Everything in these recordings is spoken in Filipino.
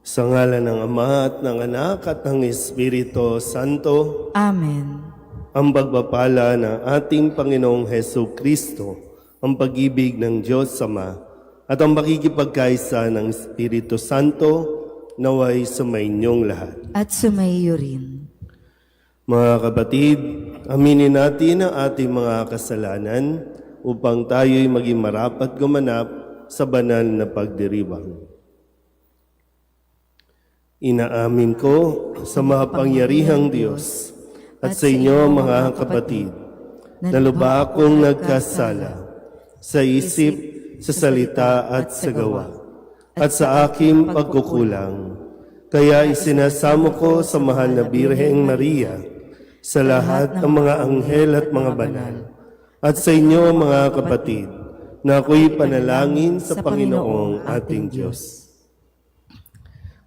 Sa ngalan ng Ama at ng Anak at ng Espiritu Santo, Amen. ang pagpapala ng ating Panginoong Hesu Kristo, ang pag-ibig ng Diyos Ama, at ang makikipagkaisa ng Espiritu Santo, naway sumainyong lahat. At sumaiyo rin. Mga kapatid, aminin natin ang ating mga kasalanan upang tayo'y maging marapat gumanap sa banal na pagdiriwang. Inaamin ko sa makapangyarihang Diyos at sa inyo mga kapatid na lubha akong nagkasala sa isip, sa salita at sa gawa at sa aking pagkukulang. Kaya isinasamo ko sa mahal na Birheng Maria, sa lahat ng mga anghel at mga banal, at sa inyo mga kapatid na ako'y panalangin sa Panginoong ating Diyos.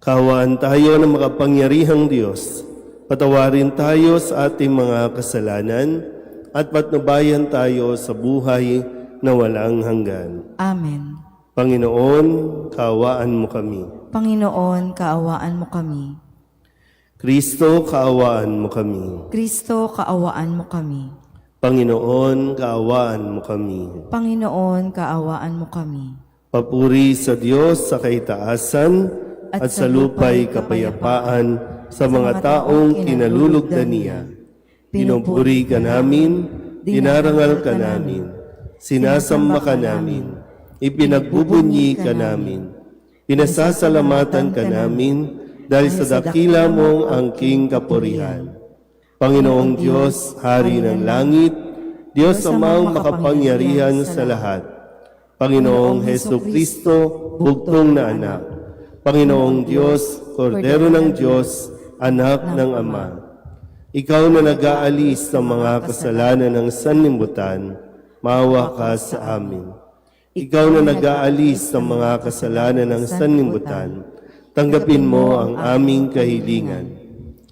Kaawaan tayo ng makapangyarihang Diyos, patawarin tayo sa ating mga kasalanan at patnubayan tayo sa buhay na walang hanggan. Amen. Panginoon, kaawaan mo kami. Panginoon, kaawaan mo kami. Kristo, kaawaan mo kami. Kristo, kaawaan mo kami. Panginoon, kaawaan mo kami. Panginoon, kaawaan mo kami. Papuri sa Diyos sa kaitaasan at sa lupa'y kapayapaan sa mga taong kinalulugdan niya. Pinupuri ka namin, dinarangal ka namin, sinasamba ka namin, ipinagbubunyi ka namin, pinasasalamatan ka namin dahil sa dakila mong angking kapurihan. Panginoong Diyos, Hari ng Langit, Diyos amang makapangyarihan sa lahat, Panginoong Hesu Kristo, bugtong na anak, Panginoong Diyos, Kordero ng Diyos, Anak ng Ama, Ikaw na nag-aalis ng mga kasalanan ng sanlibutan, maawa ka sa amin. Ikaw na nag-aalis ng mga kasalanan ng sanlibutan, tanggapin mo ang aming kahilingan.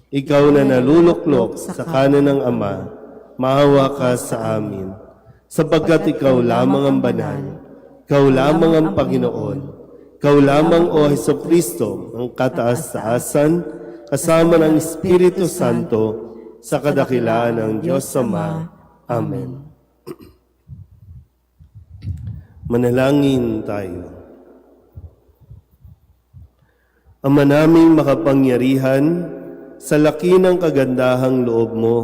Ikaw na naluluklok sa kanan ng Ama, maawa ka sa amin. Sapagkat Ikaw lamang ang banal, Ikaw lamang ang Panginoon, Ikaw lamang, O Hesukristo, ang kataas-taasan, kasama ng Espiritu Santo, sa kadakilaan ng Diyos Ama. Amen. Manalangin tayo. Ama naming makapangyarihan, sa laki ng kagandahang loob mo,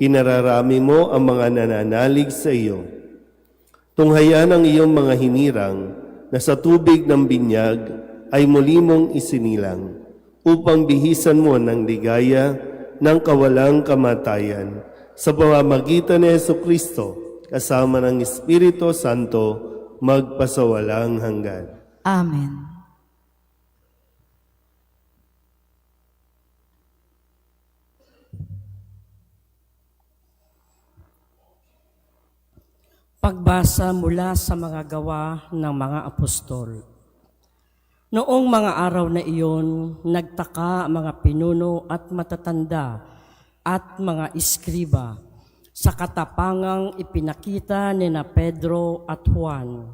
pinararami mo ang mga nananalig sa iyo. Tunghayan ang iyong mga hinirang, na sa tubig ng binyag ay muli mong isinilang upang bihisan mo ng ligaya ng kawalang kamatayan sa pamamagitan ni Jesucristo kasama ng Espiritu Santo magpasawalang hanggan. Amen. Pagbasa mula sa mga gawa ng mga apostol. Noong mga araw na iyon, nagtaka ang mga pinuno at matatanda at mga iskriba sa katapangang ipinakita ni na Pedro at Juan,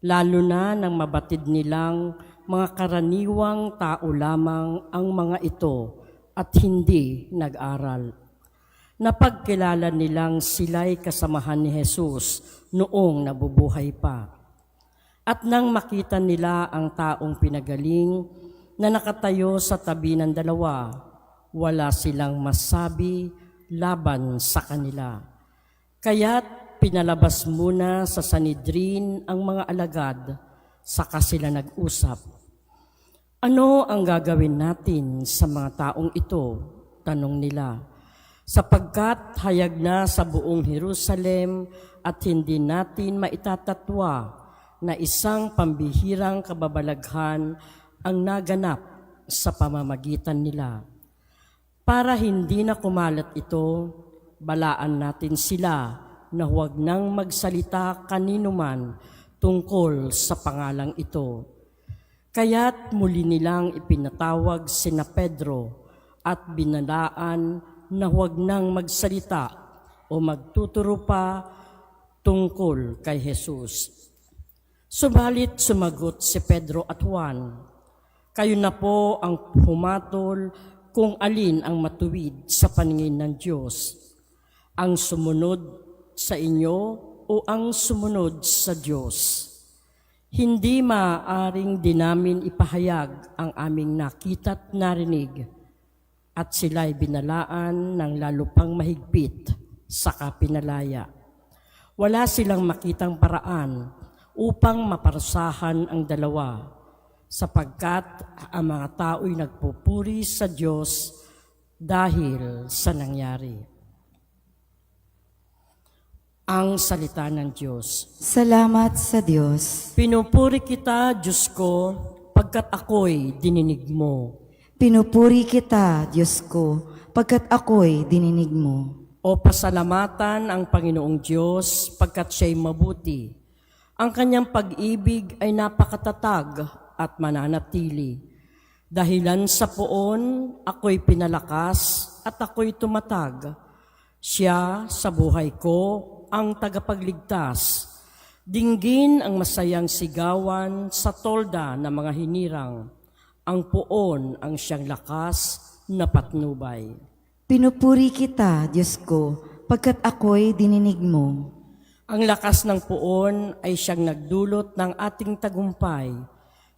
lalo na nang mabatid nilang mga karaniwang tao lamang ang mga ito at hindi nag-aral. Napagkilala nilang sila'y kasamahan ni Jesus noong nabubuhay pa. At nang makita nila ang taong pinagaling na nakatayo sa tabi ng dalawa, wala silang masabi laban sa kanila. Kaya't pinalabas muna sa Sanhedrin ang mga alagad, saka sila nag-usap. Ano ang gagawin natin sa mga taong ito? Tanong nila. Sapagkat hayag na sa buong Jerusalem at hindi natin maitatatwa na isang pambihirang kababalaghan ang naganap sa pamamagitan nila. Para hindi na kumalat ito, balaan natin sila na huwag nang magsalita kanino man tungkol sa pangalang ito. Kaya't muli nilang ipinatawag sina Pedro at binalaan na huwag nang magsalita o magtuturo pa tungkol kay Jesus. Subalit sumagot si Pedro at Juan, Kayo na po ang humatol kung alin ang matuwid sa paningin ng Diyos, ang sumunod sa inyo o ang sumunod sa Diyos. Hindi maaaring di namin ipahayag ang aming nakita at narinig, at sila'y binalaan ng lalo pang mahigpit sa kapinalaya. Wala silang makitang paraan upang maparusahan ang dalawa, sapagkat ang mga tao'y nagpupuri sa Diyos dahil sa nangyari. Ang salita ng Diyos. Salamat sa Diyos. Pinupuri kita, Diyos ko, pagkat ako'y dininig mo. Pinupuri kita, Diyos ko, pagkat ako'y dininig mo. O pasalamatan ang Panginoong Diyos, pagkat siya'y mabuti. Ang kanyang pag-ibig ay napakatatag at mananatili. Dahilan sa poon, ako'y pinalakas at ako'y tumatag. Siya sa buhay ko ang tagapagligtas. Dinggin ang masayang sigawan sa tolda ng mga hinirang. Ang poon ang siyang lakas na patnubay. Pinupuri kita, Diyos ko, pagkat ako'y dininig mo. Ang lakas ng poon ay siyang nagdulot ng ating tagumpay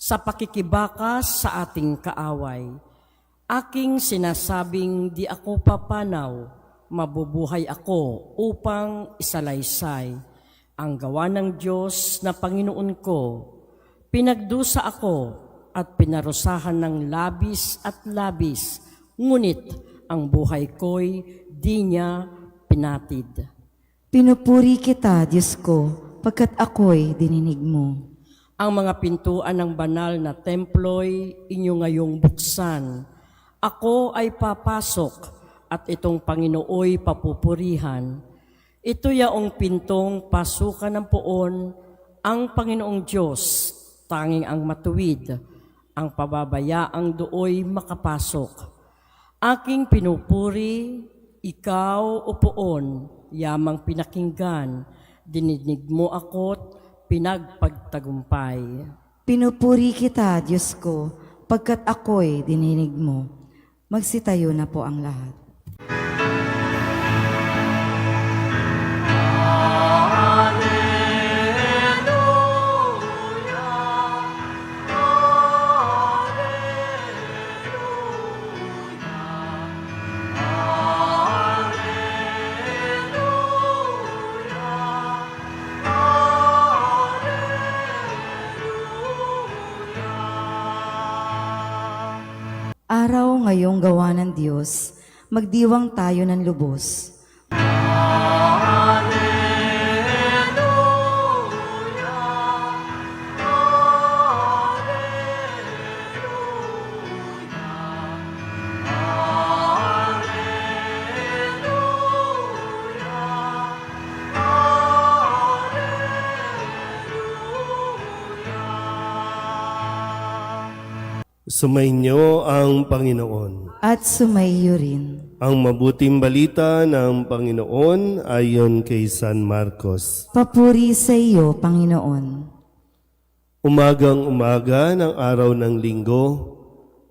sa pakikibakas sa ating kaaway. Aking sinasabing di ako papanaw, mabubuhay ako upang isalaysay ang gawa ng Diyos na Panginoon ko. Pinagdusa ako at pinarusahan ng labis at labis, ngunit ang buhay ko'y di niya pinatid. Pinupuri kita, Diyos ko, pagkat ako'y dininig mo. Ang mga pintuan ng banal na templo'y inyo ngayong buksan. Ako ay papasok at itong Panginooy papupurihan. Ito yaong pintong pasukan ng poon, ang Panginoong Diyos, tanging ang matuwid, ang pababayaang dooy makapasok. Aking pinupuri, ikaw o poon, yamang pinakinggan, dininig mo ako't pinagpagtagumpay. Pinupuri kita, Diyos ko, pagkat ako'y dininig mo. Magsitayo na po ang lahat. Araw ngayong gawa ng Diyos, magdiwang tayo ng lubos. Sumainyo ang Panginoon. At sumaiyo rin. Ang mabuting balita ng Panginoon ayon kay San Marcos. Papuri sa iyo, Panginoon. Umagang umaga ng araw ng linggo,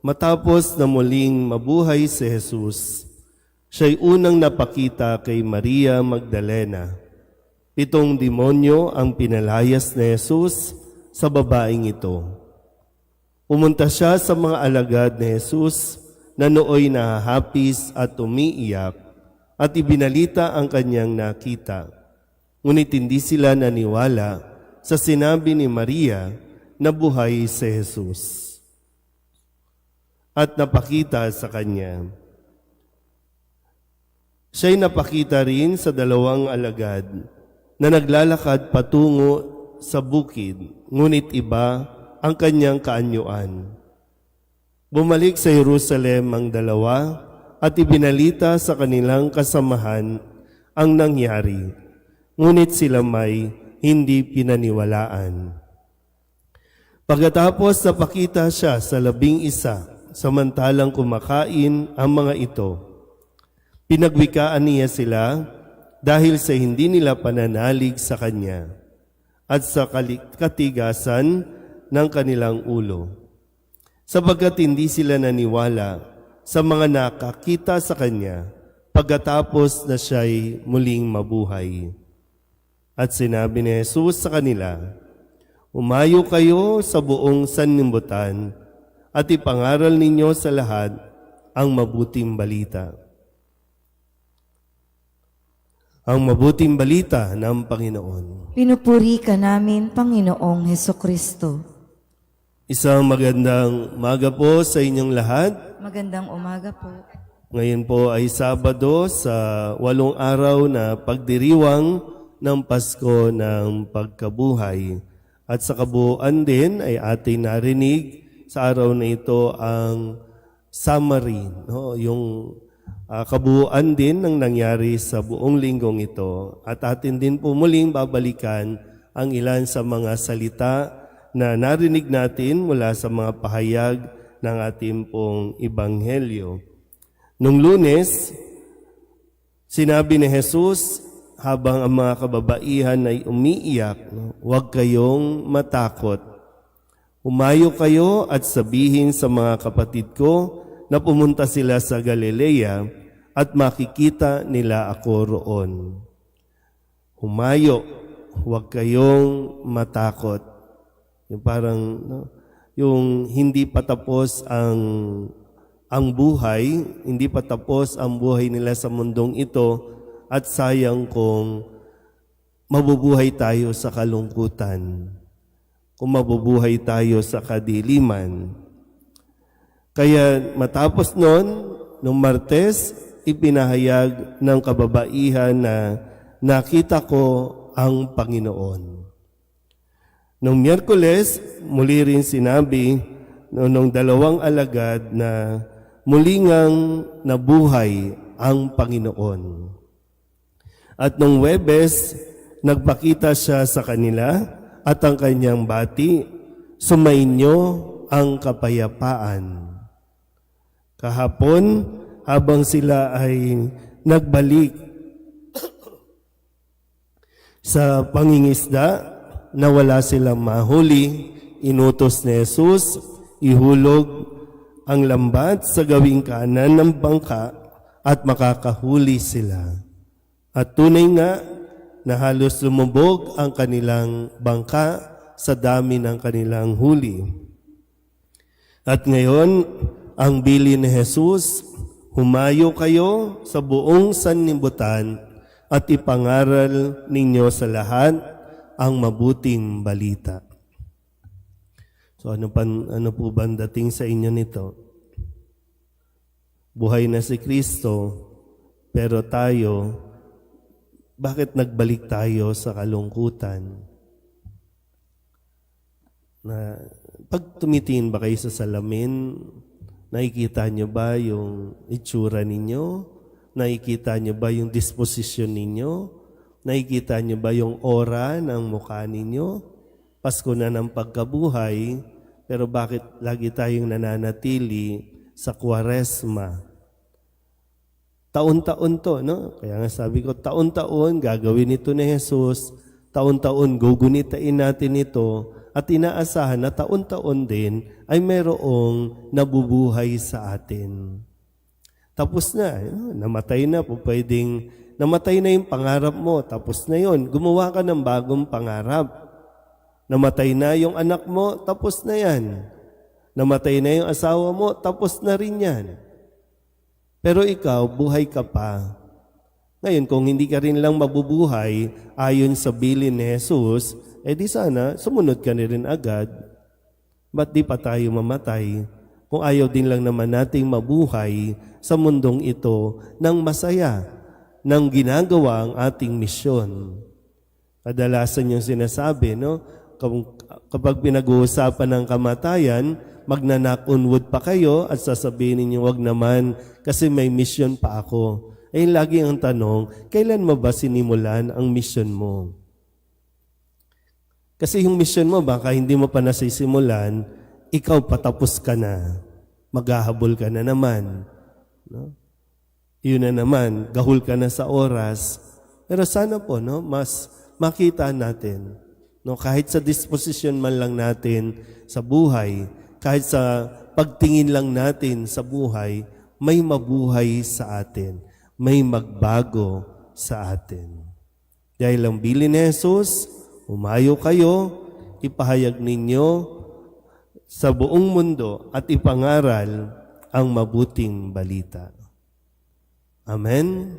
matapos na muling mabuhay si Jesus, siya'y unang napakita kay Maria Magdalena. 7 demonyo ang pinalayas ni Jesus sa babaeng ito. Pumunta siya sa mga alagad ni Jesus na nooy nahahapis at umiiyak at ibinalita ang kanyang nakita. Ngunit hindi sila naniwala sa sinabi ni Maria na buhay si Jesus. At napakita sa kanya. Siya'y napakita rin sa 2 alagad na naglalakad patungo sa bukid, ngunit iba ang kanyang kaanyuan. Bumalik sa Jerusalem ang 2 at ibinalita sa kanilang kasamahan ang nangyari, ngunit sila may hindi pinaniwalaan. Pagkatapos napakita siya sa 11, samantalang kumakain ang mga ito. Pinagwikaan niya sila dahil sa hindi nila pananalig sa kanya at sa katigasan ng kanilang ulo. sapagkat hindi sila naniwala sa mga nakakita sa Kanya pagkatapos na siya'y muling mabuhay. At sinabi ni Jesus sa kanila, "Umayo kayo sa buong sanlibutan at ipangaral ninyo sa lahat ang mabuting balita." Ang mabuting balita ng Panginoon. Pinupuri ka namin, Panginoong Hesukristo. Isang magandang umaga po sa inyong lahat. Magandang umaga po. Ngayon po ay Sabado sa 8 araw na pagdiriwang ng Pasko ng Pagkabuhay. At sa kabuuan din ay ating narinig sa araw na ito ang summary, no? Yung kabuuan din ng nangyari sa buong linggong ito. At atin din po muling babalikan ang ilan sa mga salita na narinig natin mula sa mga pahayag ng ating pong Ebanghelyo. Nung Lunes, sinabi ni Jesus habang ang mga kababaihan ay umiiyak, "Huwag kayong matakot. Umayo kayo at sabihin sa mga kapatid ko na pumunta sila sa Galilea at makikita nila ako roon." Humayo, huwag kayong matakot. Yung parang, yung hindi pa tapos ang buhay, hindi pa tapos ang buhay nila sa mundong ito, at sayang kung mabubuhay tayo sa kalungkutan, kung mabubuhay tayo sa kadiliman. Kaya matapos nung Martes, ipinahayag ng kababaihan na nakita ko ang Panginoon. Nung Miyerkules, muli rin sinabi nung 2 alagad na muli ngang nabuhay ang Panginoon. At nung Huwebes, nagpakita siya sa kanila at ang kanyang bati, "Sumainyo ang kapayapaan." Kahapon, habang sila ay nagbalik sa pangingisda na wala silang mahuli, inutos ni Jesus, ihulog ang lambat sa gawing kanan ng bangka at makakahuli sila. At tunay nga na halos lumubog ang kanilang bangka sa dami ng kanilang huli. At ngayon, ang bilin ni Jesus, "Humayo kayo sa buong sanlibutan at ipangaral ninyo sa lahat ang mabuting balita." So ano po ba ang dating sa inyo nito? Buhay na si Kristo, pero tayo, bakit nagbalik tayo sa kalungkutan? Na pag tumitingin ba kayo sa salamin, nakikita nyo ba yung itsura ninyo? Nakikita nyo ba yung disposisyon ninyo? Nakikita nyo ba yung aura ng mukha ninyo? Pasko na ng pagkabuhay, pero bakit lagi tayong nananatili sa Kwaresma? Taon-taon to, no? Kaya nga sabi ko, taon-taon gagawin ito ni Jesus, taon-taon gugunitain natin ito, at inaasahan na taon-taon din ay mayroong nabubuhay sa atin. Tapos na, namatay na po, pwedeng namatay na yung pangarap mo, tapos na yon, gumawa ka ng bagong pangarap. Namatay na yung anak mo, tapos na yan. Namatay na yung asawa mo, tapos na rin yan. Pero ikaw, buhay ka pa. Ngayon, kung hindi ka rin lang mabubuhay ayon sa bilin ni Jesus, di sana sumunod ka na rin agad. Ba't di pa tayo mamatay? Kung ayaw din lang naman nating mabuhay sa mundong ito ng masaya, ng ginagawa ang ating misyon. Kadalasan yung sinasabi, no? Kapag pinag-uusapan ng kamatayan, magna-knock on wood pa kayo at sasabihin ninyo, "Wag naman, kasi may mission pa ako." Lagi ang tanong, kailan mo ba sinimulan ang mission mo? Kasi yung mission mo, baka hindi mo pa nasisimulan, ikaw patapos ka na. Maghahabol ka na naman. No? Yun na naman, gahul ka na sa oras. Pero sana po, no, mas makita natin, no, kahit sa disposition man lang natin sa buhay, kahit sa pagtingin lang natin sa buhay, may mabuhay sa atin, may magbago sa atin. Dahil ang bilin ni Jesus, umayo kayo, ipahayag ninyo sa buong mundo at ipangaral ang mabuting balita. Amen.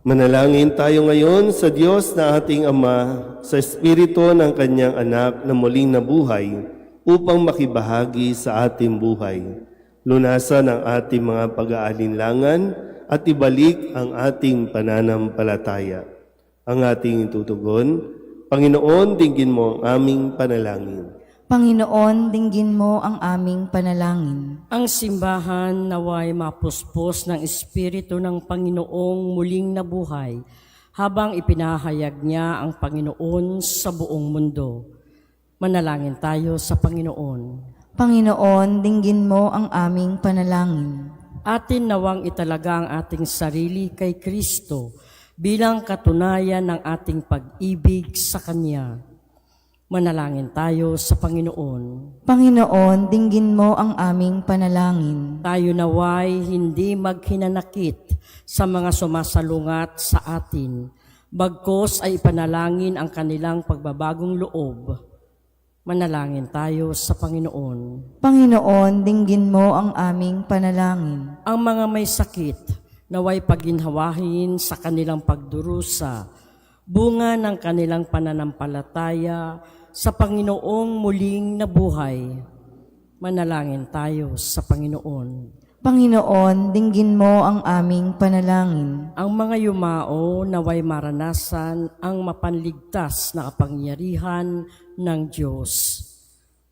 Manalangin tayo ngayon sa Diyos na ating Ama, sa Espiritu ng Kanyang Anak na muling nabuhay upang makibahagi sa ating buhay. Lunasan ang ating mga pag-aalinlangan at ibalik ang ating pananampalataya. Ang ating itutugon, Panginoon, dinggin mo ang aming panalangin. Panginoon, dinggin mo ang aming panalangin. Ang simbahan naway mapuspos ng Espiritu ng Panginoong muling nabuhay habang ipinahayag niya ang Panginoon sa buong mundo. Manalangin tayo sa Panginoon. Panginoon, dinggin mo ang aming panalangin. Atin nawang italaga ang ating sarili kay Kristo bilang katunayan ng ating pag-ibig sa Kanya. Manalangin tayo sa Panginoon. Panginoon, dinggin mo ang aming panalangin. Tayo naway hindi maghinanakit sa mga sumasalungat sa atin, bagkos ay ipanalangin ang kanilang pagbabagong loob. Manalangin tayo sa Panginoon. Panginoon, dinggin mo ang aming panalangin. Ang mga may sakit, naway paginhawahin sa kanilang pagdurusa, bunga ng kanilang pananampalataya sa Panginoong muling nabuhay. Manalangin tayo sa Panginoon. Panginoon, dinggin mo ang aming panalangin. Ang mga yumao naway maranasan ang mapanligtas na kapangyarihan ng Diyos.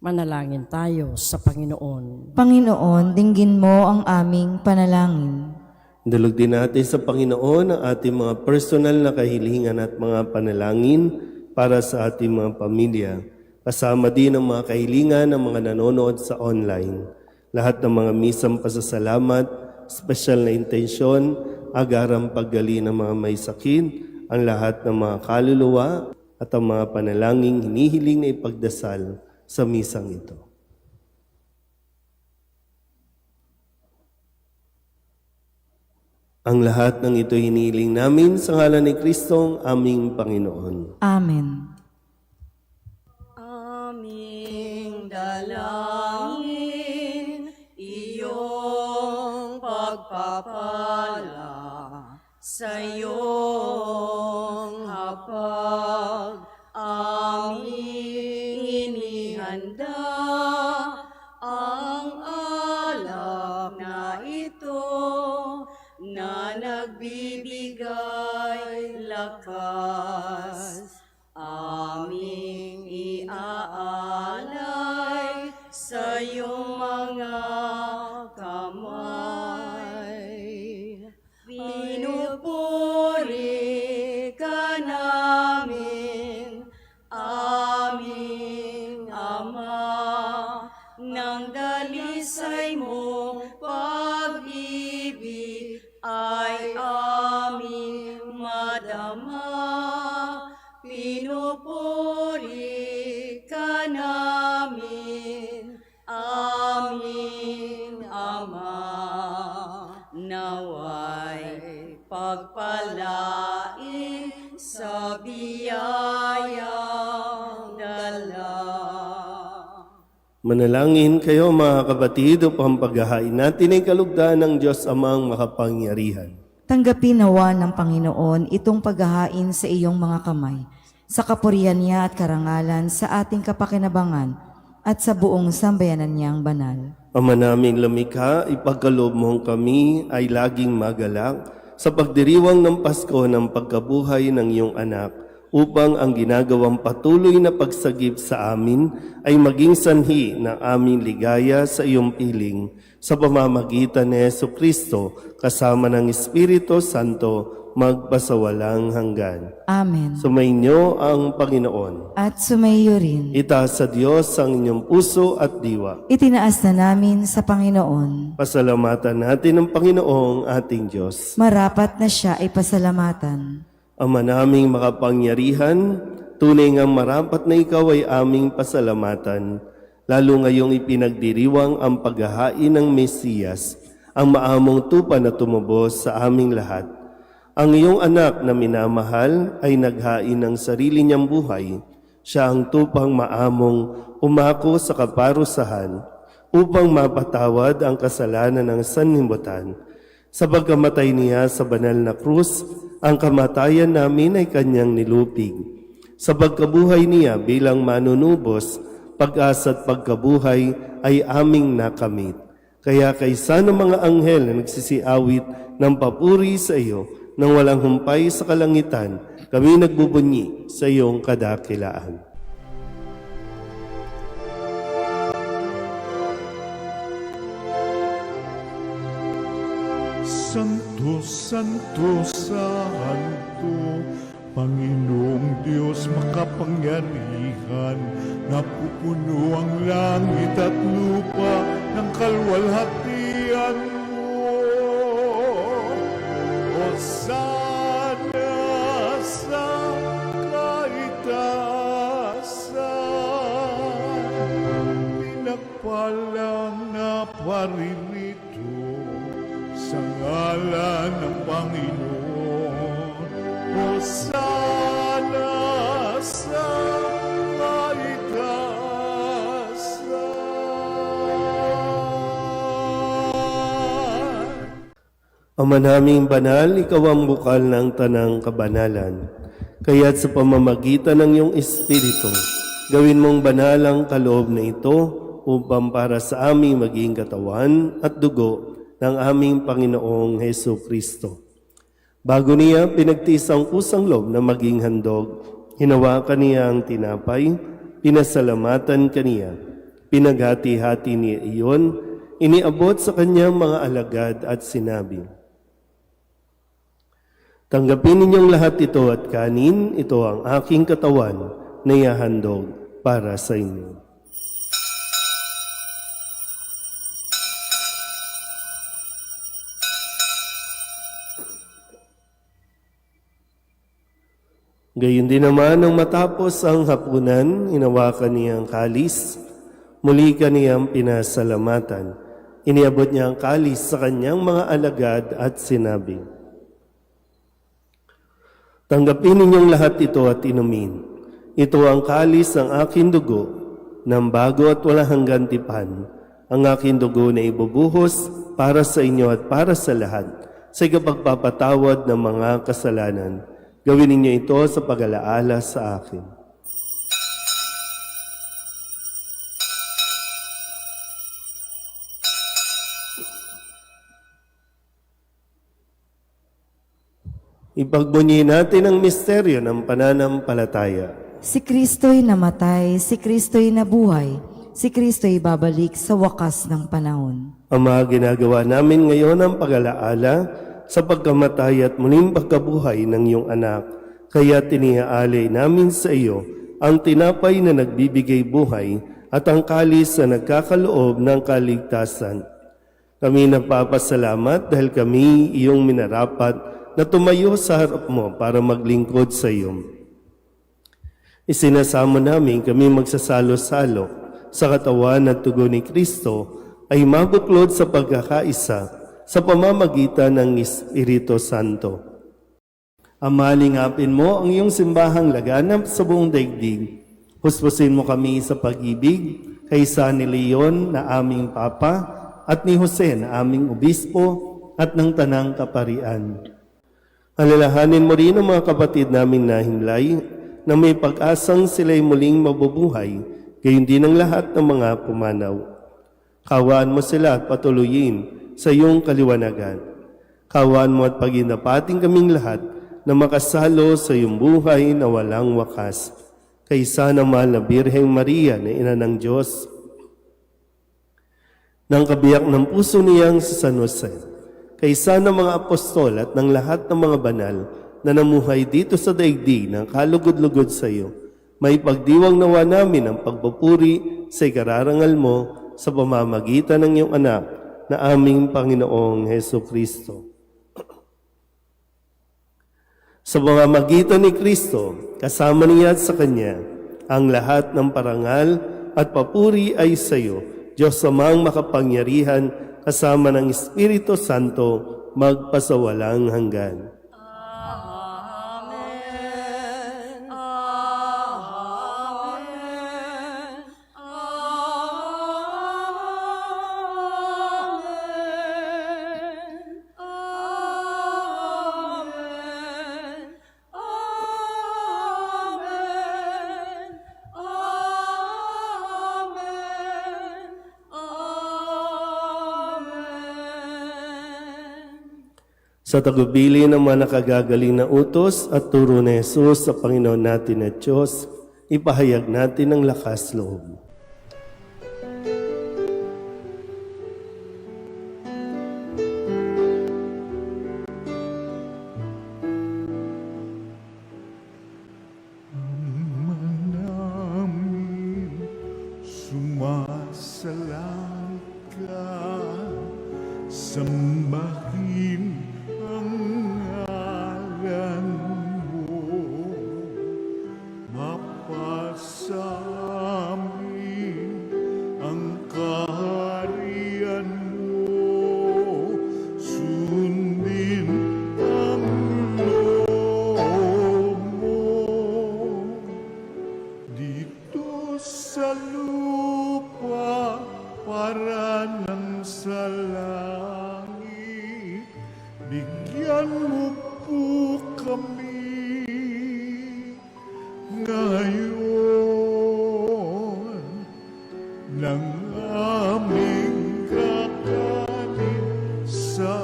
Manalangin tayo sa Panginoon. Panginoon, dinggin mo ang aming panalangin. Dalog din natin sa Panginoon ang ating mga personal na kahilingan at mga panalangin para sa ating mga pamilya. Kasama din ang mga kahilingan ng mga nanonood sa online. Lahat ng mga misang pasasalamat, special na intensyon, agarang paggali ng mga may sakit, ang lahat ng mga kaluluwa at ang mga panalangin hinihiling na ipagdasal sa misang ito. Ang lahat ng ito hinihiling namin sa ngalan ni Kristong aming Panginoon. Amen. Aming dalangin, iyong pagpapala sa iyong hapag, aming inihanda ang alak na ito na nagbibigay lakas, aming iaalay sa iyong mga kamay. Pinupuri ka namin, aming Ama, nang dalisay mong pag-ibig ay aming madama. Pinupuri ka namin, aming Ama, naway pagpalain sa biyayang dala. Manalangin kayo mga kapatid upang paghahain natin ay kalugdan ng Diyos Amang makapangyarihan. Tanggapin nawa ng Panginoon itong paghahain sa iyong mga kamay, sa kapurihan niya at karangalan sa ating kapakinabangan at sa buong sambayanan niyang banal. Ama naming lumikha, ipagkaloob mo kami ay laging magalak sa pagdiriwang ng Pasko ng pagkabuhay ng iyong anak, upang ang ginagawang patuloy na pagsagip sa amin ay maging sanhi ng aming ligaya sa iyong piling sa pamamagitan ni Jesucristo kasama ng Espiritu Santo magpasawalang hanggan. Amen. Sumainyo ang Panginoon. At sumaiyo rin. Itaas sa Diyos ang inyong puso at diwa. Itinaas na namin sa Panginoon. Pasalamatan natin ang Panginoong ating Diyos. Marapat na siya ay pasalamatan. Ama naming makapangyarihan, tunay ngang marapat na ikaw ay aming pasalamatan, lalo ngayong ipinagdiriwang ang paghahain ng Mesiyas, ang maamong tupa na tumubos sa aming lahat. Ang iyong anak na minamahal ay naghain ng sarili niyang buhay. Siya ang tupang maamong umako sa kaparusahan upang mapatawad ang kasalanan ng sanlibutan. Sa pagkamatay niya sa banal na krus, ang kamatayan namin ay kanyang nilupig. Sa pagkabuhay niya bilang manunubos, pag-asa at pagkabuhay ay aming nakamit. Kaya kaysa ng mga anghel na nagsisiawit ng papuri sa iyo, nang walang humpay sa kalangitan, kami nagbubunyi sa iyong kadakilaan. Santo, Santo, Santo, Panginoong Diyos makapangyarihan, napupuno ang langit at lupa ng kalwalhatian mo. Hosana sa kaitaasan, pinagpalang na paririto sa ngalan ng Panginoon. Hosana sa kaitaasan. Ama naming banal, ikaw ang bukal ng tanang kabanalan. Kaya't sa pamamagitan ng iyong Espiritu, gawin mong banal ang kaloob na ito upang para sa aming maging katawan at dugo ng aming Panginoong Hesu Kristo. Bago niya pinagtiis ang kusang loob na maging handog, hinawakan niya ang tinapay, pinasalamatan kaniya, pinaghati-hati niya iyon, iniabot sa kanyang mga alagad at sinabi, "Tanggapin ninyong lahat ito at kanin, ito ang aking katawan na ihahandog para sa inyo." Gayon din naman nang matapos ang hapunan, hinawakan niya ang kalis, muli kaniyang pinasalamatan. Iniabot niya ang kalis sa kanyang mga alagad at sinabi, "Tanggapin ninyong lahat ito at inumin. Ito ang kalis ng aking dugo, ng bago at walang hanggang tipan. Ang aking dugo na ibubuhos para sa inyo at para sa lahat, sa ikapagpapatawad ng mga kasalanan. Gawin ninyo ito sa pag-alaala sa akin." Ipagbunyi natin ang misteryo ng pananampalataya. Si Kristo'y namatay, si Kristo'y nabuhay, si Kristo'y babalik sa wakas ng panahon. Ama, ginagawa namin ngayon ang pag-alaala sa pagkamatay at muling pagkabuhay ng iyong anak. Kaya tiniaalay namin sa iyo ang tinapay na nagbibigay buhay at ang kalis na nagkakaloob ng kaligtasan. Kami napapasalamat dahil kami iyong minarapat na tumayo sa harap mo para maglingkod sa iyo. Isinasamo namin kami magsasalo-salo sa katawan at tugon ni Kristo ay mabuklod sa pagkakaisa sa pamamagitan ng Espiritu Santo. Ama, lingapin mo ang iyong simbahang laganap sa buong daigdig. Huspusin mo kami sa pag-ibig kaysa ni Leon na aming Papa at ni Jose na aming Obispo at ng Tanang Kaparian. Alalahanin mo rin ang mga kapatid naming nahimlay na may pag-asang sila'y muling mabubuhay, gayon din ang lahat ng mga pumanaw. Kawaan mo sila at patuloyin sa iyong kaliwanagan. Kawaan mo at paginapating kaming lahat na makasalo sa iyong buhay na walang wakas. Kaysa ng mahal na Birheng Maria na Ina ng Diyos, ng kabiyak ng puso niyang si San Jose, kaysa ng mga apostol at ng lahat ng mga banal na namuhay dito sa daigdig ng kalugod-lugod sa iyo. May pagdiwang nawa namin ang pagpupuri sa ikararangal mo sa pamamagitan ng iyong anak na aming Panginoong Heso Kristo. Sa pamamagitan ni Kristo, kasama niya at sa Kanya, ang lahat ng parangal at papuri ay sa iyo, Diyos Amang makapangyarihan, kasama ng Espiritu Santo, magpasawalang hanggan. Amen. Amen. Amen. Amen. Amen. Sa tagubili ng mga nakagagaling na utos at turo ni Jesus sa Panginoon natin at Diyos, ipahayag natin ang lakas loob. namin sumasalang ka, sambahin ang ngalan mo, mapasamin ang kaharian mo, sundin ang loob mo dito sa lupa para ng sa langit. Bigyan mo po kami ngayon ng aming kakanin sa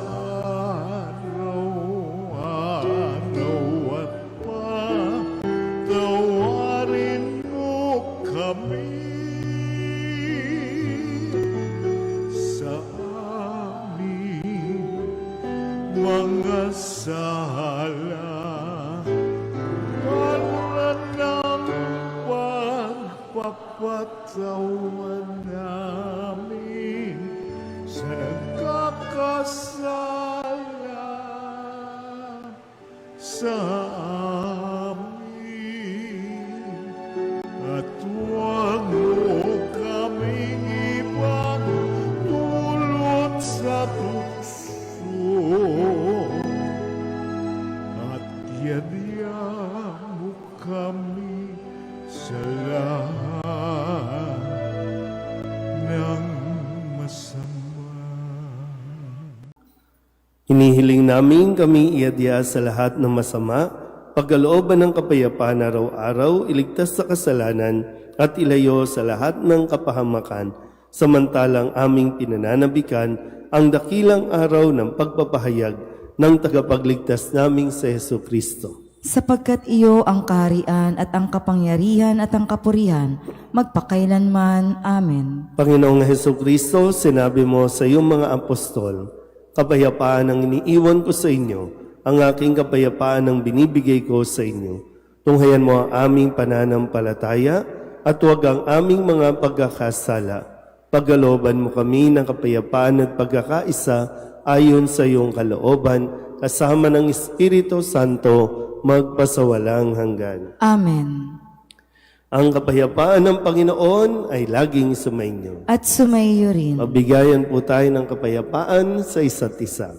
araw-araw at patawarin mo kami sa aming mga sala para ng pagpapatawan namin sa nagkakasala sa amin. At huwag mo kaming ipagdulot sa tukso, at yadya mo kami sa lahat ng masama. Hinihiling namin kami iadya sa lahat ng masama, pagkalooban ng kapayapaan araw-araw, iligtas sa kasalanan at ilayo sa lahat ng kapahamakan, samantalang aming pinananabikan ang dakilang araw ng pagpapahayag ng tagapagligtas naming sa Heso Kristo. Sapagkat iyo ang kaharian at ang kapangyarihan at ang kapurihan, magpakailanman. Amen. Panginoong Heso Kristo, sinabi mo sa iyong mga apostol, kapayapaan ang iniiwan ko sa inyo, ang aking kapayapaan ang binibigay ko sa inyo. Tunghayan mo ang aming pananampalataya at huwag ang aming mga pagkakasala. Pagkalooban mo kami ng kapayapaan at pagkakaisa ayon sa iyong kalooban, kasama ng Espiritu Santo, magpasawalang hanggan. Amen. Ang kapayapaan ng Panginoon ay laging sumainyo. At sumaiyo rin. Mabigayan po tayo ng kapayapaan sa isa't isa.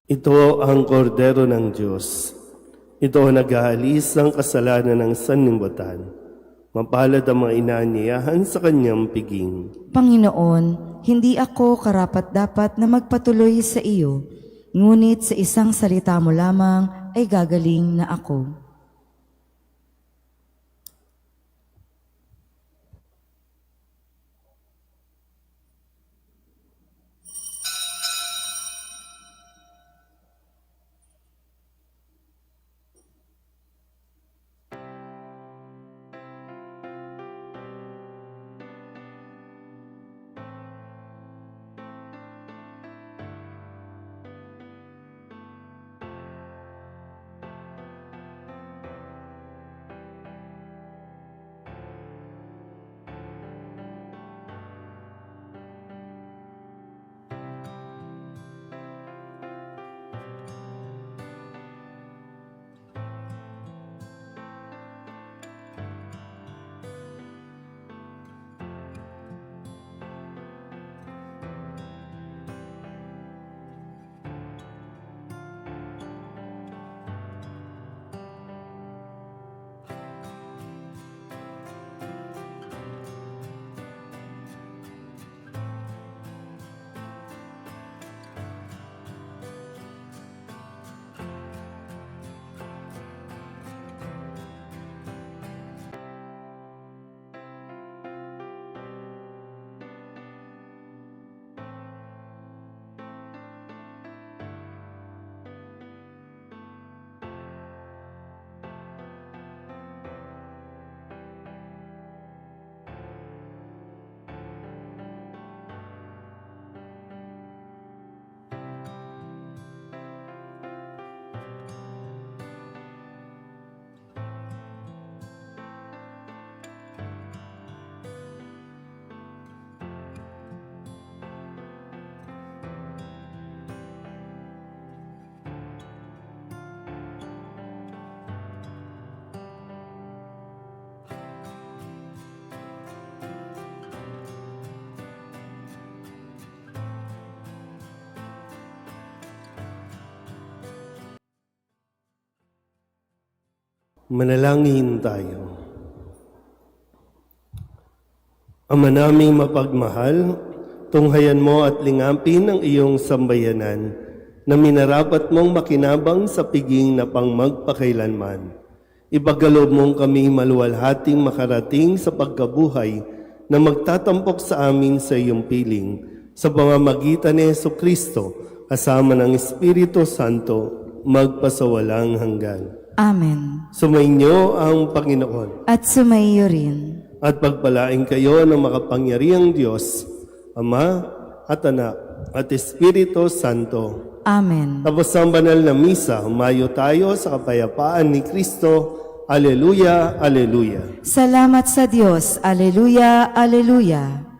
Ito ang kordero ng Diyos. Ito ang nag-aalis ng kasalanan ng sanlibutan. Mapalad ang mga inaanyayahan sa kanyang piging. Panginoon, hindi ako karapat-dapat na magpatuloy sa iyo, ngunit sa isang salita mo lamang ay gagaling na ako. Manalangin tayo. Ama naming mapagmahal, tunghayan mo at lingampin ang iyong sambayanan na minarapat mong makinabang sa piging na pangmagpakailanman. Ipagkaloob mong kami maluwalhating makarating sa pagkabuhay na magtatampok sa amin sa iyong piling sa pamamagitan ni Jesucristo kasama ng Espiritu Santo magpasawalang hanggan. Amen. Sumainyo ang Panginoon At sumaiyo rin. at pagpalain kayo ng makapangyarihang Diyos, Ama at Anak at Espiritu Santo. Amen. Tapos ang banal na misa, humayo tayo sa kapayapaan ni Kristo. Aleluya, aleluya. Salamat sa Diyos. Aleluya, aleluya.